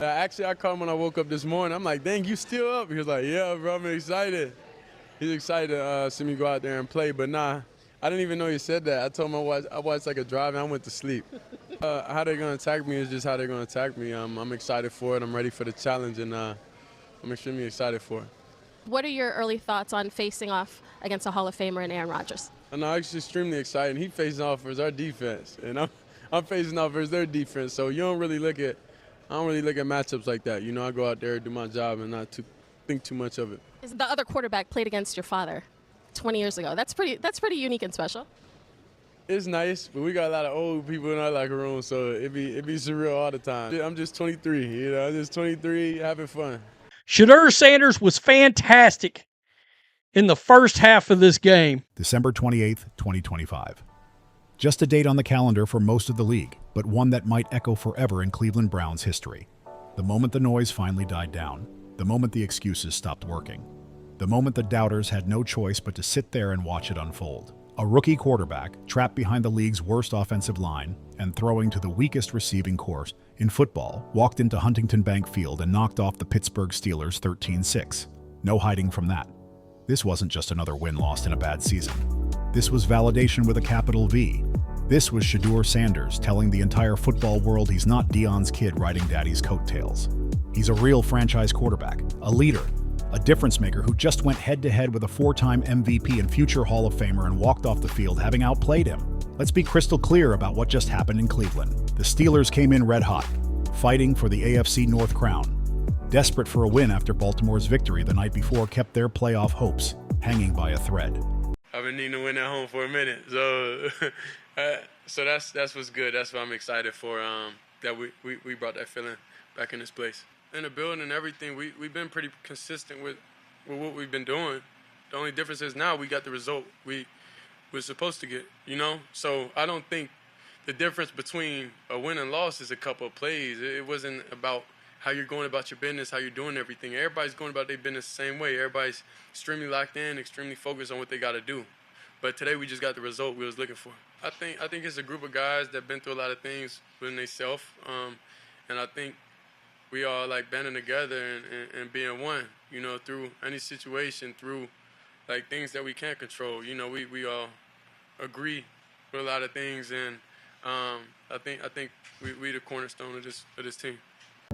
Actually, I called him when I woke up this morning. I'm like, dang, you still up? He was like, yeah, bro, I'm excited. He's excited to see me go out there and play, but nah, I didn't even know he said that. I told him I watched like a drive and I went to sleep. How they're going to attack me is just how they're going to attack me. I'm excited for it. I'm ready for the challenge, and I'm extremely excited for it. What are your early thoughts on facing off against a Hall of Famer in Aaron Rodgers? No, I'm extremely excited. He facing off versus our defense, and I'm facing off versus their defense. So I don't really look at matchups like that. You know, I go out there, do my job, and not think too much of it. The other quarterback played against your father 20 years ago. That's pretty unique and special. It's nice, but we got a lot of old people in our locker room, so it be surreal all the time. I'm just 23, you know, I'm just 23, having fun. Shedeur Sanders was fantastic in the first half of this game. December 28th, 2025. Just a date on the calendar for most of the league, but one that might echo forever in Cleveland Browns history. The moment the noise finally died down, the moment the excuses stopped working, the moment the doubters had no choice but to sit there and watch it unfold. A rookie quarterback, trapped behind the league's worst offensive line and throwing to the weakest receiving corps in football, walked into Huntington Bank Field and knocked off the Pittsburgh Steelers 13-6. No hiding from that. This wasn't just another win lost in a bad season. This was validation with a capital V. This was Shedeur Sanders telling the entire football world he's not Deion's kid riding daddy's coattails. He's a real franchise quarterback, a leader, a difference maker who just went head-to-head with a 4-time MVP and future Hall of Famer and walked off the field having outplayed him. Let's be crystal clear about what just happened in Cleveland. The Steelers came in red hot, fighting for the AFC North crown, desperate for a win after Baltimore's victory the night before kept their playoff hopes hanging by a thread. I've been needing to win at home for a minute, so so that's what's good. That's what I'm excited for, that we brought that feeling back in this place. In the building and everything, we've been pretty consistent with what we've been doing. The only difference is now we got the result we're supposed to get, you know? So I don't think the difference between a win and loss is a couple of plays. It wasn't about how you're going about your business, how you're doing everything. Everybody's going about their business the same way. Everybody's extremely locked in, extremely focused on what they got to do. But today we just got the result we was looking for. I think it's a group of guys that been through a lot of things within themselves, and I think we all like banding together and being one, you know, through any situation, through like things that we can't control. You know, we all agree with a lot of things, and I think we the cornerstone of this team.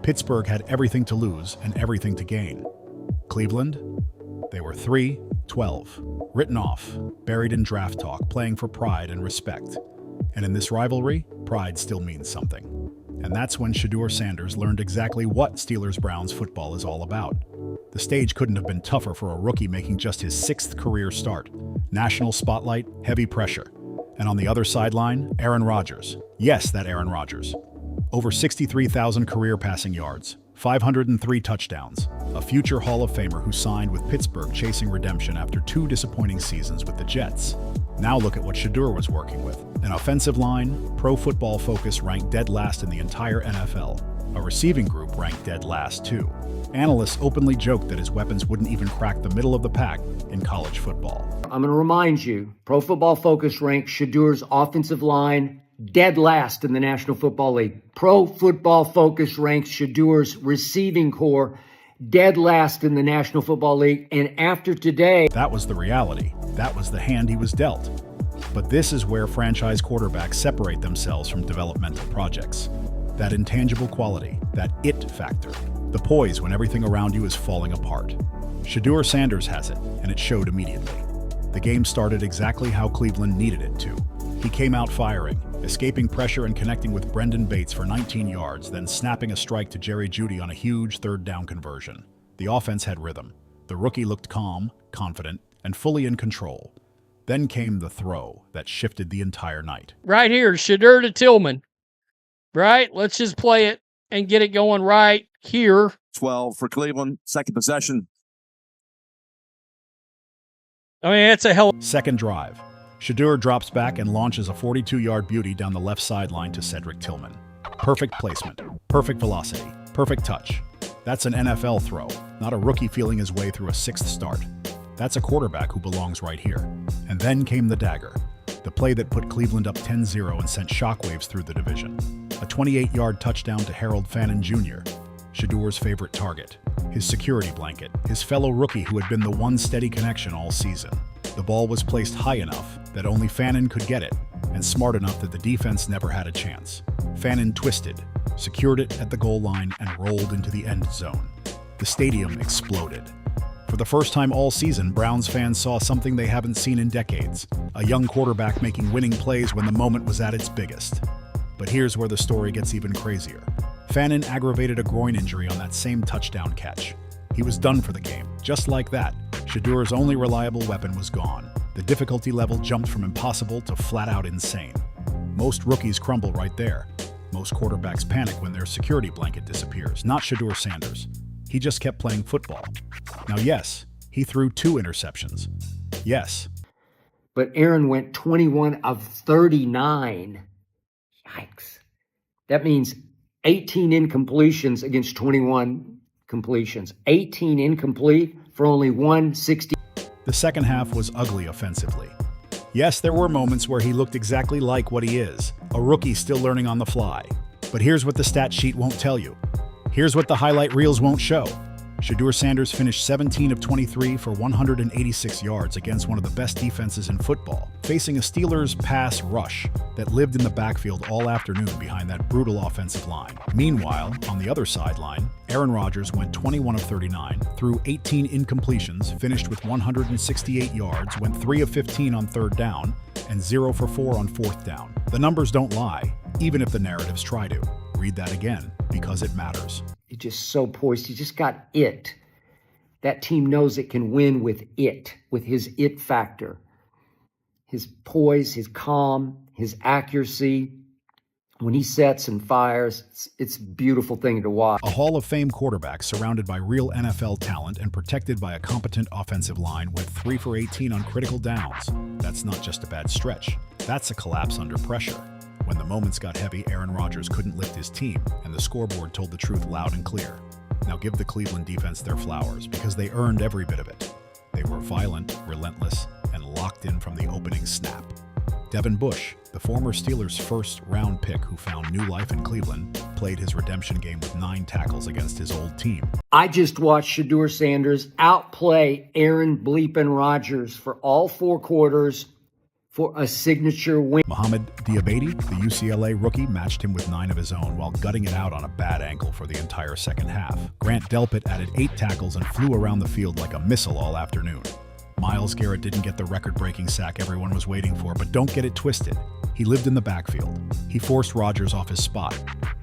Pittsburgh had everything to lose and everything to gain. Cleveland, they were 3-12, written off, buried in draft talk, playing for pride and respect. And in this rivalry, pride still means something. And that's when Shedeur Sanders learned exactly what Steelers-Browns football is all about. The stage couldn't have been tougher for a rookie making just his 6th career start. National spotlight, heavy pressure. And on the other sideline, Aaron Rodgers. Yes, that Aaron Rodgers. Over 63,000 career passing yards, 503 touchdowns, a future Hall of Famer who signed with Pittsburgh chasing redemption after 2 disappointing seasons with the Jets. Now look at what Shedeur was working with. An offensive line, Pro Football Focus ranked dead last in the entire NFL. A receiving group ranked dead last too. Analysts openly joked that his weapons wouldn't even crack the middle of the pack in college football. I'm going to remind you, Pro Football Focus ranked Shedeur's offensive line dead last in the National Football League. Pro Football Focus ranks Shedeur's receiving corps dead last in the National Football League. And after today... That was the reality. That was the hand he was dealt. But this is where franchise quarterbacks separate themselves from developmental projects. That intangible quality, that it factor, the poise when everything around you is falling apart. Shedeur Sanders has it, and it showed immediately. The game started exactly how Cleveland needed it to. He came out firing, escaping pressure and connecting with Brendan Bates for 19 yards, then snapping a strike to Jerry Jeudy on a huge 3rd down conversion. The offense had rhythm. The rookie looked calm, confident, and fully in control. Then came the throw that shifted the entire night. Right here, Shedeur to Tillman. Right? Let's just play it and get it going right here. 12 for Cleveland, 2nd possession. I mean, it's a hell. Second drive. Shedeur drops back and launches a 42-yard beauty down the left sideline to Cedric Tillman. Perfect placement, perfect velocity, perfect touch. That's an NFL throw, not a rookie feeling his way through a 6th start. That's a quarterback who belongs right here. And then came the dagger, the play that put Cleveland up 10-0 and sent shockwaves through the division. A 28-yard touchdown to Harold Fannin Jr. Shedeur's favorite target, his security blanket, his fellow rookie who had been the one steady connection all season. The ball was placed high enough that only Fannin could get it, and smart enough that the defense never had a chance. Fannin twisted, secured it at the goal line, and rolled into the end zone. The stadium exploded. For the first time all season, Browns fans saw something they haven't seen in decades, a young quarterback making winning plays when the moment was at its biggest. But here's where the story gets even crazier. Fannin aggravated a groin injury on that same touchdown catch. He was done for the game. Just like that, Shedeur's only reliable weapon was gone. The difficulty level jumped from impossible to flat-out insane. Most rookies crumble right there. Most quarterbacks panic when their security blanket disappears. Not Shedeur Sanders. He just kept playing football. Now, yes, he threw 2 interceptions. Yes. But Aaron went 21 of 39. Yikes. That means 18 incompletions against 21 completions. 18 incomplete for only 160. The second half was ugly offensively. Yes, there were moments where he looked exactly like what he is, a rookie still learning on the fly. But here's what the stat sheet won't tell you. Here's what the highlight reels won't show. Shedeur Sanders finished 17 of 23 for 186 yards against one of the best defenses in football, facing a Steelers pass rush that lived in the backfield all afternoon behind that brutal offensive line. Meanwhile, on the other sideline, Aaron Rodgers went 21 of 39, threw 18 incompletions, finished with 168 yards, went 3 of 15 on third down, and 0 for 4 on fourth down. The numbers don't lie, even if the narratives try to. Read that again, because it matters. He's just so poised. He just got it. That team knows it can win with it, with his it factor. His poise, his calm, his accuracy. When he sets and fires, it's a beautiful thing to watch. A Hall of Fame quarterback surrounded by real NFL talent and protected by a competent offensive line went 3 for 18 on critical downs. That's not just a bad stretch. That's a collapse under pressure. When the moments got heavy, Aaron Rodgers couldn't lift his team, and the scoreboard told the truth loud and clear. Now give the Cleveland defense their flowers, because they earned every bit of it. They were violent, relentless, and locked in from the opening snap. Devin Bush, the former Steelers' first-round pick who found new life in Cleveland, played his redemption game with 9 tackles against his old team. I just watched Shedeur Sanders outplay Aaron bleepin' Rodgers for all 4 quarters for a signature win. Mohamed Diabate, the UCLA rookie, matched him with 9 of his own while gutting it out on a bad ankle for the entire second half. Grant Delpit added 8 tackles and flew around the field like a missile all afternoon. Myles Garrett didn't get the record-breaking sack everyone was waiting for, but don't get it twisted. He lived in the backfield. He forced Rodgers off his spot.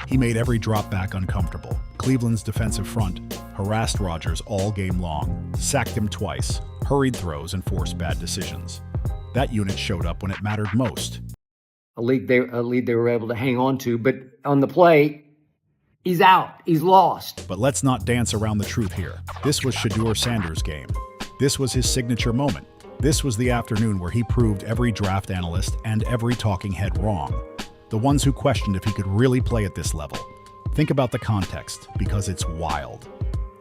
He made every drop back uncomfortable. Cleveland's defensive front harassed Rodgers all game long, sacked him twice, hurried throws, and forced bad decisions. That unit showed up when it mattered most. A lead they were able to hang on to, but on the play, he's out. He's lost. But let's not dance around the truth here. This was Shedeur Sanders' game. This was his signature moment. This was the afternoon where he proved every draft analyst and every talking head wrong. The ones who questioned if he could really play at this level. Think about the context, because it's wild.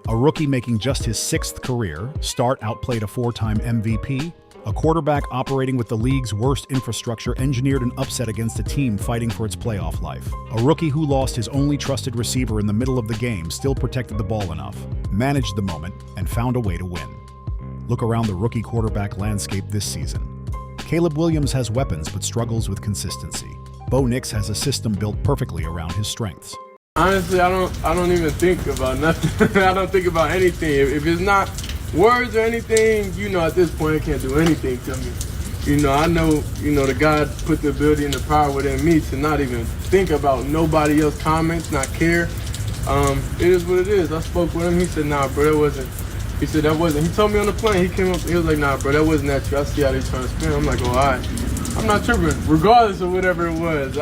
A rookie making just his 6th career start outplayed a 4-time MVP. A quarterback operating with the league's worst infrastructure engineered an upset against a team fighting for its playoff life. A rookie who lost his only trusted receiver in the middle of the game still protected the ball enough, managed the moment, and found a way to win. Look around the rookie quarterback landscape this season. Caleb Williams has weapons but struggles with consistency. Bo Nix has a system built perfectly around his strengths. Honestly, I don't even think about nothing. I don't think about anything. If it's not words or anything, at this point, it can't do anything to me. I know, the God put the ability and the power within me to not even think about nobody else's comments, not care. It is what it is. I spoke with him. He said, nah, bro, that wasn't. He said, that wasn't. He told me on the plane. He came up. He was like, nah, bro, that wasn't that true. I see how they trying to spin. I'm like, oh, all right. I'm not tripping, regardless of whatever it was.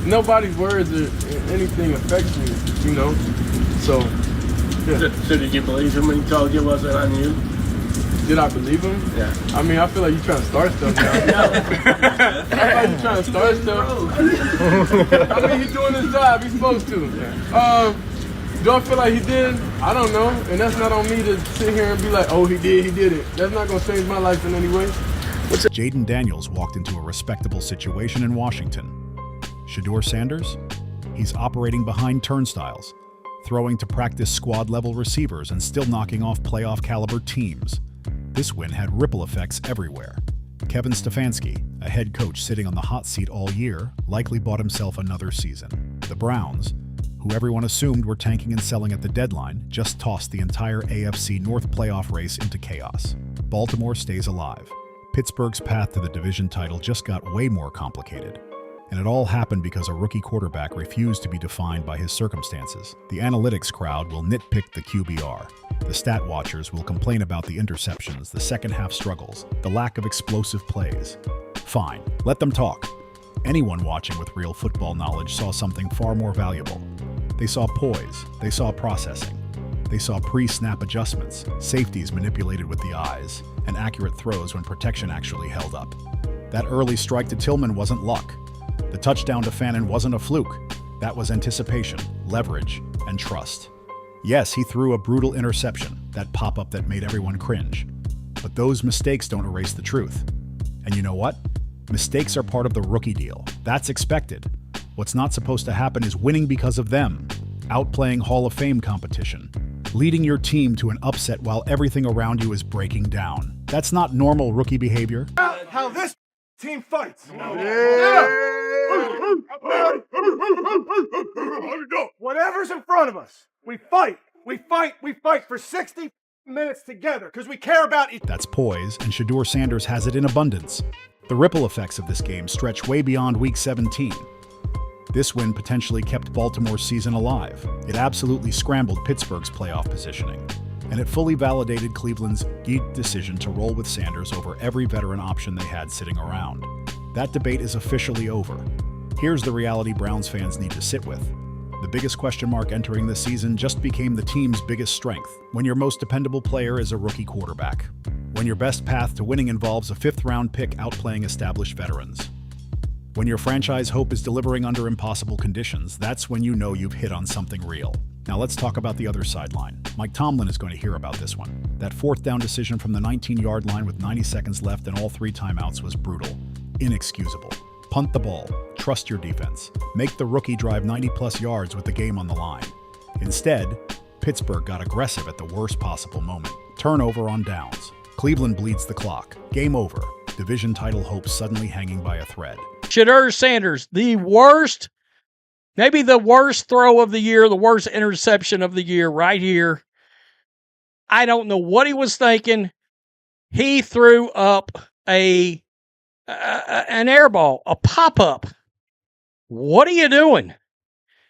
Nobody's words or anything affects me, So, yeah. So did you believe him when he told you it wasn't on you? Did I believe him? Yeah. I feel like you're trying to start stuff now. I feel like you're trying to start stuff. He's doing his job. He's supposed to. Do I feel like he did? I don't know. And that's not on me to sit here and be like, oh, he did it. That's not going to change my life in any way. Jaden Daniels walked into a respectable situation in Washington. Shedeur Sanders? He's operating behind turnstiles. throwing to practice squad-level receivers and still knocking off playoff-caliber teams. This win had ripple effects everywhere. Kevin Stefanski, a head coach sitting on the hot seat all year, likely bought himself another season. The Browns, who everyone assumed were tanking and selling at the deadline, just tossed the entire AFC North playoff race into chaos. Baltimore stays alive. Pittsburgh's path to the division title just got way more complicated. And it all happened because a rookie quarterback refused to be defined by his circumstances. The analytics crowd will nitpick the QBR. The stat watchers will complain about the interceptions, the second-half struggles, the lack of explosive plays. Fine, let them talk. Anyone watching with real football knowledge saw something far more valuable. They saw poise, they saw processing, they saw pre-snap adjustments, safeties manipulated with the eyes, and accurate throws when protection actually held up. That early strike to Tillman wasn't luck. The touchdown to Fannin wasn't a fluke. That was anticipation, leverage, and trust. Yes, he threw a brutal interception, that pop-up that made everyone cringe. But those mistakes don't erase the truth. And you know what? Mistakes are part of the rookie deal. That's expected. What's not supposed to happen is winning because of them. Outplaying Hall of Fame competition. Leading your team to an upset while everything around you is breaking down. That's not normal rookie behavior. How this team fights. Yeah. Whatever's in front of us, we fight. We fight for 60 minutes together because we care about each. That's poise, and Shedeur Sanders has it in abundance. The ripple effects of this game stretch way beyond Week 17. This win potentially kept Baltimore's season alive. It absolutely scrambled Pittsburgh's playoff positioning. And it fully validated Cleveland's deep decision to roll with Sanders over every veteran option they had sitting around. That debate is officially over. Here's the reality Browns fans need to sit with. The biggest question mark entering the season just became the team's biggest strength, when your most dependable player is a rookie quarterback. When your best path to winning involves a fifth-round pick outplaying established veterans. When your franchise hope is delivering under impossible conditions, that's when you know you've hit on something real. Now let's talk about the other sideline. Mike Tomlin is going to hear about this one. That fourth down decision from the 19-yard line with 90 seconds left and all 3 timeouts was brutal. Inexcusable. Punt the ball. Trust your defense. Make the rookie drive 90-plus yards with the game on the line. Instead, Pittsburgh got aggressive at the worst possible moment. Turnover on downs. Cleveland bleeds the clock. Game over. Division title hopes suddenly hanging by a thread. Shedeur Sanders, the worst, maybe the worst throw of the year, the worst interception of the year right here. I don't know what he was thinking. He threw up an air ball, a pop-up. What are you doing?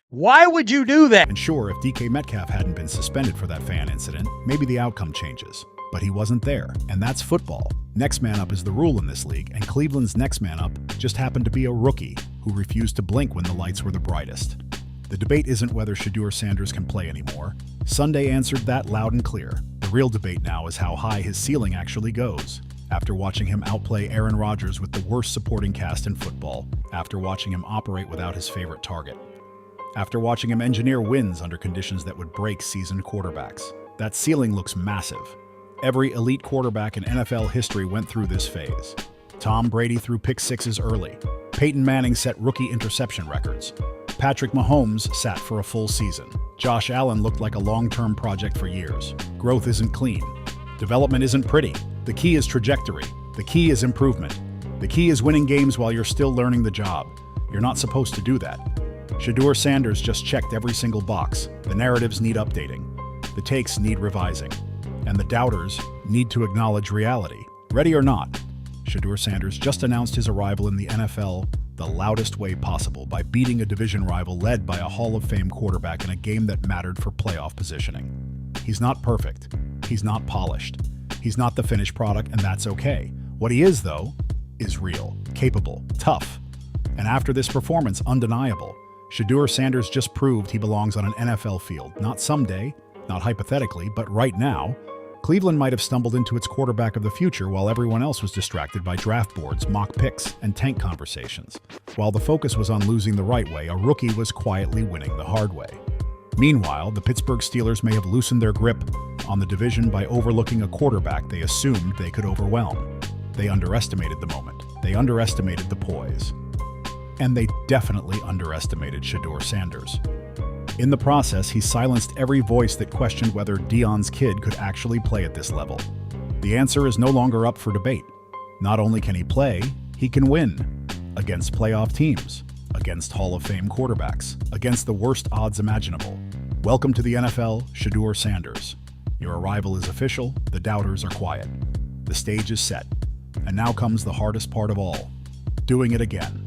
Why would you do that? And sure, if DK Metcalf hadn't been suspended for that fan incident, maybe the outcome changes. But he wasn't there, and that's football. Next man up is the rule in this league, and Cleveland's next man up just happened to be a rookie who refused to blink when the lights were the brightest. The debate isn't whether Shedeur Sanders can play anymore. Sunday answered that loud and clear. The real debate now is how high his ceiling actually goes. After watching him outplay Aaron Rodgers with the worst supporting cast in football, after watching him operate without his favorite target, after watching him engineer wins under conditions that would break seasoned quarterbacks, that ceiling looks massive. Every elite quarterback in NFL history went through this phase. Tom Brady threw pick sixes early. Peyton Manning set rookie interception records. Patrick Mahomes sat for a full season. Josh Allen looked like a long-term project for years. Growth isn't clean. Development isn't pretty. The key is trajectory. The key is improvement. The key is winning games while you're still learning the job. You're not supposed to do that. Shedeur Sanders just checked every single box. The narratives need updating. The takes need revising. And the doubters need to acknowledge reality. Ready or not, Shedeur Sanders just announced his arrival in the NFL the loudest way possible by beating a division rival led by a Hall of Fame quarterback in a game that mattered for playoff positioning. He's not perfect. He's not polished. He's not the finished product, and that's okay. What he is, though, is real, capable, tough. And after this performance, undeniable. Shedeur Sanders just proved he belongs on an NFL field. Not someday, not hypothetically, but right now. Cleveland might have stumbled into its quarterback of the future while everyone else was distracted by draft boards, mock picks, and tank conversations. While the focus was on losing the right way, a rookie was quietly winning the hard way. Meanwhile, the Pittsburgh Steelers may have loosened their grip on the division by overlooking a quarterback they assumed they could overwhelm. They underestimated the moment. They underestimated the poise. And they definitely underestimated Shedeur Sanders. In the process, he silenced every voice that questioned whether Deion's kid could actually play at this level. The answer is no longer up for debate. Not only can he play, he can win. Against playoff teams, against Hall of Fame quarterbacks, against the worst odds imaginable. Welcome to the NFL, Shedeur Sanders. Your arrival is official, the doubters are quiet. The stage is set. And now comes the hardest part of all, doing it again.